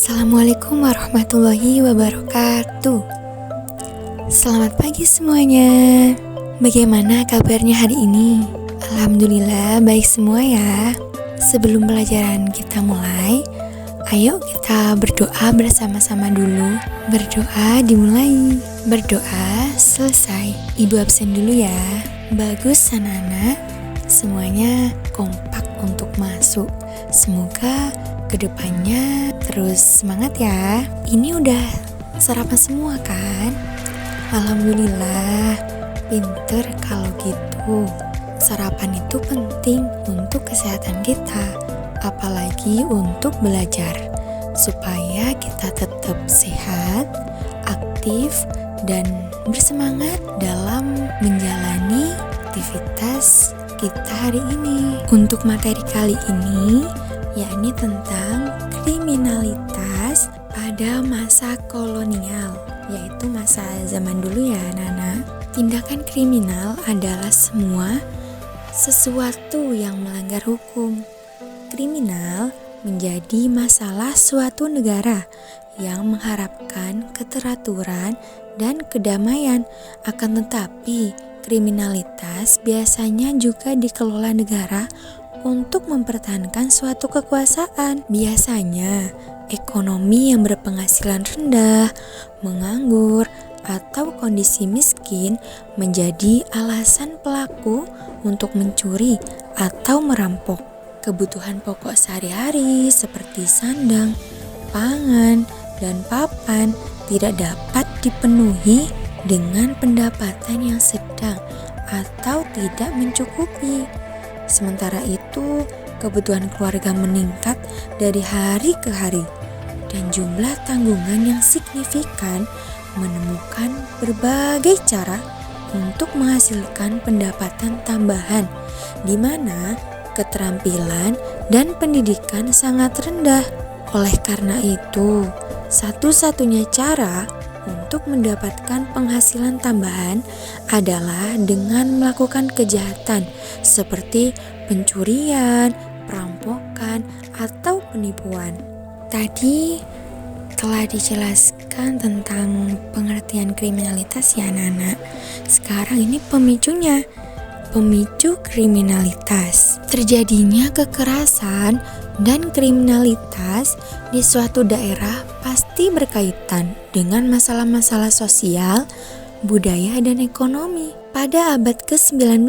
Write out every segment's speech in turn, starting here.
Assalamualaikum warahmatullahi wabarakatuh. Selamat pagi semuanya. Bagaimana kabarnya hari ini? Alhamdulillah baik semua ya. Sebelum pelajaran kita mulai, ayo kita berdoa bersama-sama dulu. Berdoa dimulai, berdoa selesai. Ibu absen dulu ya. Bagus anak-anak, semuanya kompak untuk masuk. Semoga kedepannya terus semangat ya. Ini udah sarapan semua kan? Alhamdulillah, pinter kalau gitu. Sarapan itu penting untuk kesehatan kita, apalagi untuk belajar, supaya kita tetap sehat, aktif, dan bersemangat dalam menjalani aktivitas kita hari ini. Untuk materi kali ini, yakni tentang kriminalitas pada masa kolonial, yaitu masa zaman dulu ya anak-anak. Tindakan kriminal adalah semua sesuatu yang melanggar hukum. Kriminal menjadi masalah suatu negara yang mengharapkan keteraturan dan kedamaian. Akan tetapi, kriminalitas biasanya juga dikelola negara untuk mempertahankan suatu kekuasaan. Biasanya, ekonomi yang berpenghasilan rendah, menganggur, atau kondisi miskin menjadi alasan pelaku untuk mencuri atau merampok. Kebutuhan pokok sehari-hari seperti sandang, pangan, dan papan tidak dapat dipenuhi dengan pendapatan yang sedang atau tidak mencukupi. Sementara itu, kebutuhan keluarga meningkat dari hari ke hari, dan jumlah tanggungan yang signifikan menemukan berbagai cara untuk menghasilkan pendapatan tambahan, di mana keterampilan dan pendidikan sangat rendah. Oleh karena itu, satu-satunya cara untuk mendapatkan penghasilan tambahan adalah dengan melakukan kejahatan seperti pencurian, perampokan, atau penipuan. Tadi telah dijelaskan tentang pengertian kriminalitas ya anak-anak. Sekarang ini pemicunya. Pemicu kriminalitas. Terjadinya kekerasan dan kriminalitas di suatu daerah pasti berkaitan dengan masalah-masalah sosial, budaya, dan ekonomi. Pada abad ke-19,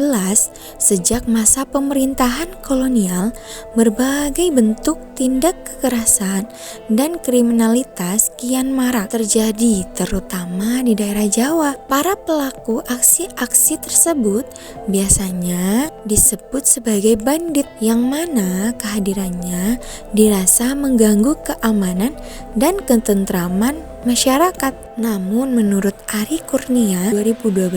sejak masa pemerintahan kolonial, berbagai bentuk tindak kekerasan dan kriminalitas kian marak terjadi, terutama di daerah Jawa. Para pelaku aksi-aksi tersebut biasanya disebut sebagai bandit, yang mana kehadirannya dirasa mengganggu keamanan dan ketentraman masyarakat. Namun menurut Ari Kurnia 2012,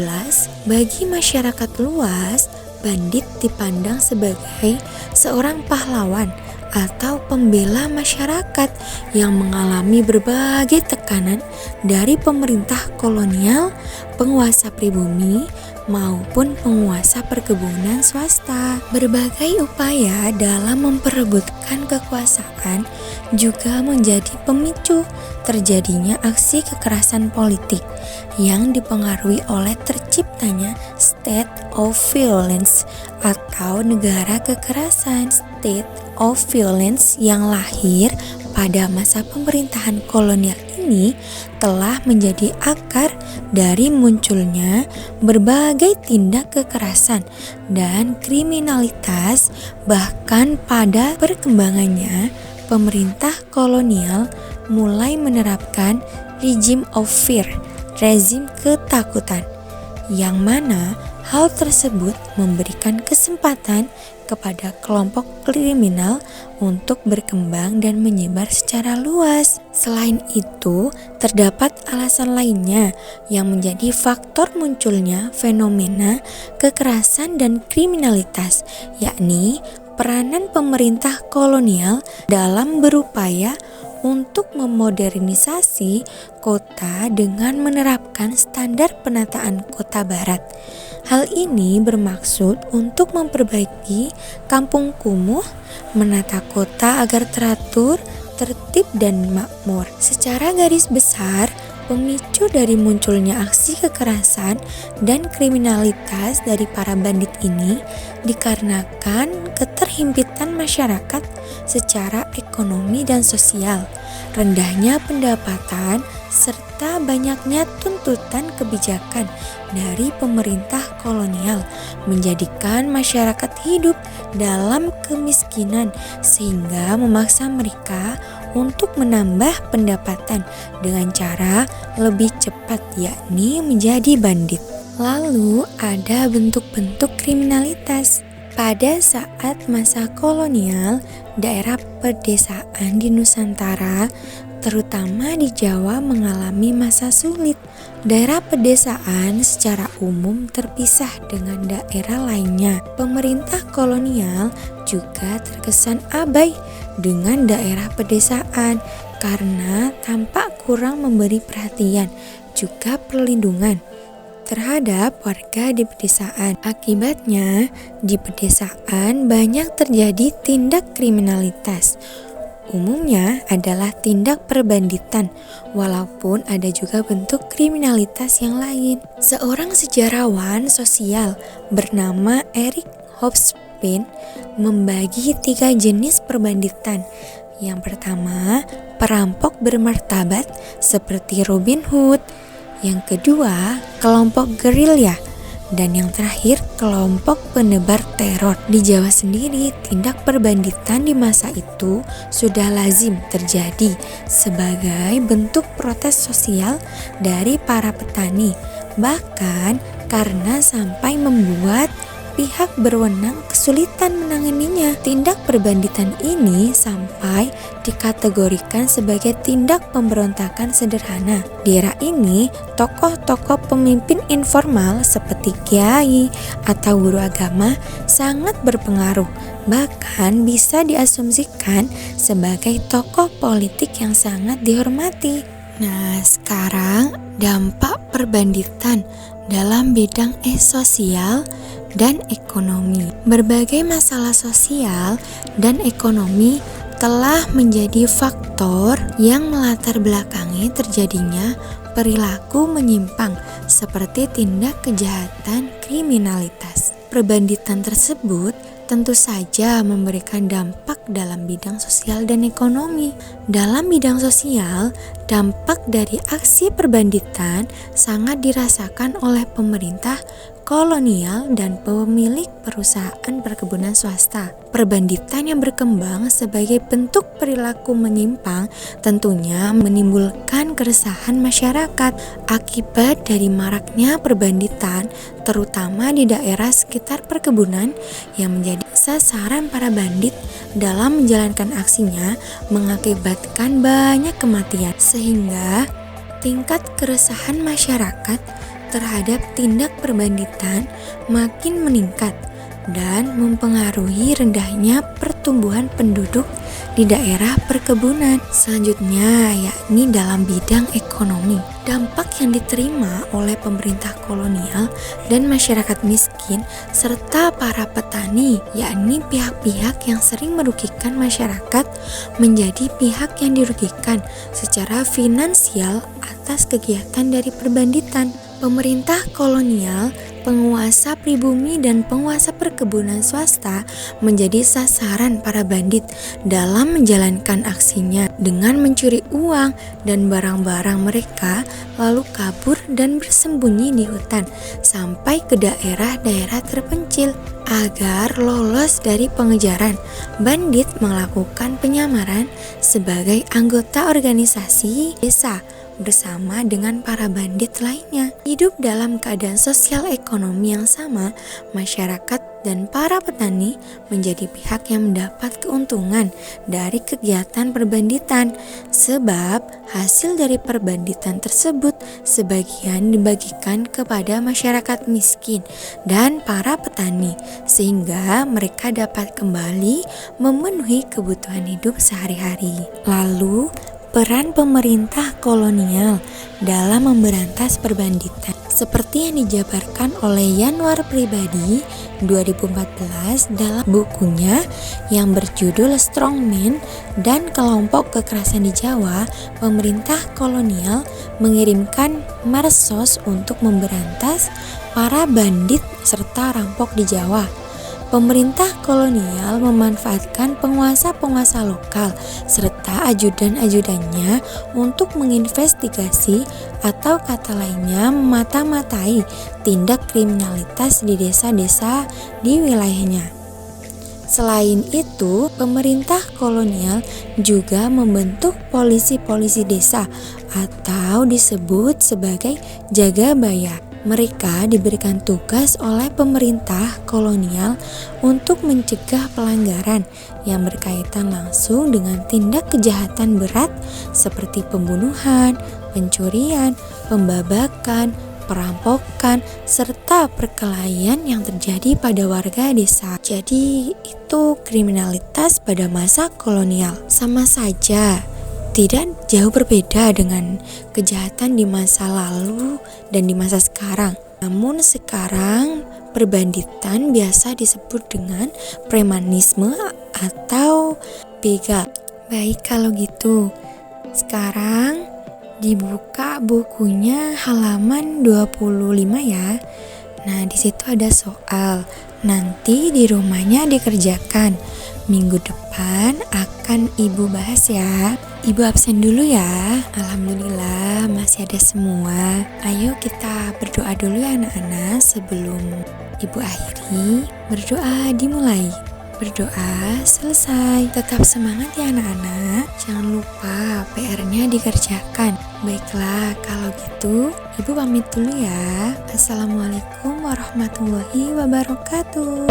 bagi masyarakat luas, bandit dipandang sebagai seorang pahlawan atau pembela masyarakat yang mengalami berbagai tekanan dari pemerintah kolonial, penguasa pribumi, maupun penguasa perkebunan swasta. Berbagai upaya dalam memperebutkan kekuasaan juga menjadi pemicu terjadinya aksi kekerasan politik yang dipengaruhi oleh terciptanya state of violence atau negara kekerasan. State of violence yang lahir pada masa pemerintahan kolonial ini telah menjadi akar dari munculnya berbagai tindak kekerasan dan kriminalitas. Bahkan pada perkembangannya, pemerintah kolonial mulai menerapkan regime of fear, rezim ketakutan, yang mana hal tersebut memberikan kesempatan kepada kelompok kriminal untuk berkembang dan menyebar secara luas. Selain itu, terdapat alasan lainnya yang menjadi faktor munculnya fenomena kekerasan dan kriminalitas, yakni peranan pemerintah kolonial dalam berupaya untuk memodernisasi kota dengan menerapkan standar penataan kota barat. Hal ini bermaksud untuk memperbaiki kampung kumuh, menata kota agar teratur tertib dan makmur. Secara garis besar, pemicu dari munculnya aksi kekerasan dan kriminalitas dari para bandit ini dikarenakan keterhimpitan masyarakat secara ekonomi dan sosial, rendahnya pendapatan, serta banyaknya tuntutan kebijakan dari pemerintah kolonial menjadikan masyarakat hidup dalam kemiskinan sehingga memaksa mereka untuk menambah pendapatan dengan cara lebih cepat, yakni menjadi bandit. Lalu ada bentuk-bentuk kriminalitas. Pada saat masa kolonial, daerah pedesaan di Nusantara, terutama di Jawa, mengalami masa sulit. Daerah pedesaan secara umum terpisah dengan daerah lainnya. Pemerintah kolonial juga terkesan abai dengan daerah pedesaan karena tampak kurang memberi perhatian juga perlindungan terhadap warga di pedesaan. Akibatnya, di pedesaan banyak terjadi tindak kriminalitas. Umumnya adalah tindak perbanditan, walaupun ada juga bentuk kriminalitas yang lain. Seorang sejarawan sosial bernama Eric Hobsbawm membagi 3 jenis perbanditan. Yang pertama, perampok bermartabat seperti Robin Hood. Yang kedua, kelompok gerilya. Dan yang terakhir, kelompok penebar teror. Di Jawa sendiri, tindak perbanditan di masa itu sudah lazim terjadi sebagai bentuk protes sosial dari para petani. Bahkan karena sampai membuat pihak berwenang kesulitan menanganinya. Tindak perbanditan ini sampai dikategorikan sebagai tindak pemberontakan sederhana. Di era ini, tokoh-tokoh pemimpin informal seperti kiai atau guru agama sangat berpengaruh, bahkan bisa diasumsikan sebagai tokoh politik yang sangat dihormati. Nah, sekarang dampak perbanditan dalam bidang sosial dan ekonomi. Berbagai masalah sosial dan ekonomi telah menjadi faktor yang melatar belakangi terjadinya perilaku menyimpang seperti tindak kejahatan kriminalitas. Perbanditan tersebut tentu saja memberikan dampak dalam bidang sosial dan ekonomi. Dalam bidang sosial, dampak dari aksi perbanditan sangat dirasakan oleh pemerintah kolonial dan pemilik perusahaan perkebunan swasta. Perbanditan yang berkembang sebagai bentuk perilaku menyimpang tentunya menimbulkan keresahan masyarakat. Akibat dari maraknya perbanditan, terutama di daerah sekitar perkebunan yang menjadi sasaran para bandit dalam menjalankan aksinya, mengakibatkan banyak kematian, sehingga tingkat keresahan masyarakat terhadap tindak perbanditan makin meningkat dan mempengaruhi rendahnya pertumbuhan penduduk di daerah perkebunan. Selanjutnya, yakni dalam bidang ekonomi. Dampak yang diterima oleh pemerintah kolonial dan masyarakat miskin serta para petani, yakni pihak-pihak yang sering merugikan masyarakat, menjadi pihak yang dirugikan secara finansial atas kegiatan dari perbanditan. Pemerintah kolonial, penguasa pribumi dan penguasa perkebunan swasta menjadi sasaran para bandit dalam menjalankan aksinya dengan mencuri uang dan barang-barang mereka, lalu kabur dan bersembunyi di hutan sampai ke daerah-daerah terpencil. Agar lolos dari pengejaran, bandit melakukan penyamaran sebagai anggota organisasi desa bersama dengan para bandit lainnya. Hidup dalam keadaan sosial ekonomi yang sama, masyarakat dan para petani menjadi pihak yang mendapat keuntungan dari kegiatan perbanditan, sebab hasil dari perbanditan tersebut sebagian dibagikan kepada masyarakat miskin dan para petani, sehingga mereka dapat kembali memenuhi kebutuhan hidup sehari-hari. Lalu, peran pemerintah kolonial dalam memberantas perbanditan. Seperti yang dijabarkan oleh Yanwar Pribadi 2014 dalam bukunya yang berjudul Strongman dan Kelompok Kekerasan di Jawa, pemerintah kolonial mengirimkan Marsos untuk memberantas para bandit serta rampok di Jawa. Pemerintah kolonial memanfaatkan penguasa-penguasa lokal serta ajudan-ajudannya untuk menginvestigasi atau kata lainnya memata-matai tindak kriminalitas di desa-desa di wilayahnya. Selain itu, pemerintah kolonial juga membentuk polisi-polisi desa atau disebut sebagai jagabaya. Mereka diberikan tugas oleh pemerintah kolonial untuk mencegah pelanggaran yang berkaitan langsung dengan tindak kejahatan berat seperti pembunuhan, pencurian, pembabakan, perampokan, serta perkelahian yang terjadi pada warga desa. Jadi itu kriminalitas pada masa kolonial. Sama saja, tidak jauh berbeda dengan kejahatan di masa lalu dan di masa sekarang. Namun sekarang perbanditan biasa disebut dengan premanisme atau begal. Baik kalau gitu, sekarang dibuka bukunya halaman 25 ya. Nah, di situ ada soal. Nanti di rumahnya dikerjakan. Minggu depan akan Ibu bahas ya. Ibu absen dulu ya. Alhamdulillah masih ada semua. Ayo kita berdoa dulu ya anak-anak sebelum Ibu akhiri. Berdoa dimulai. Berdoa selesai. Tetap semangat ya anak-anak. Jangan lupa PR-nya dikerjakan. Baiklah, kalau gitu Ibu pamit dulu ya. Assalamualaikum warahmatullahi wabarakatuh.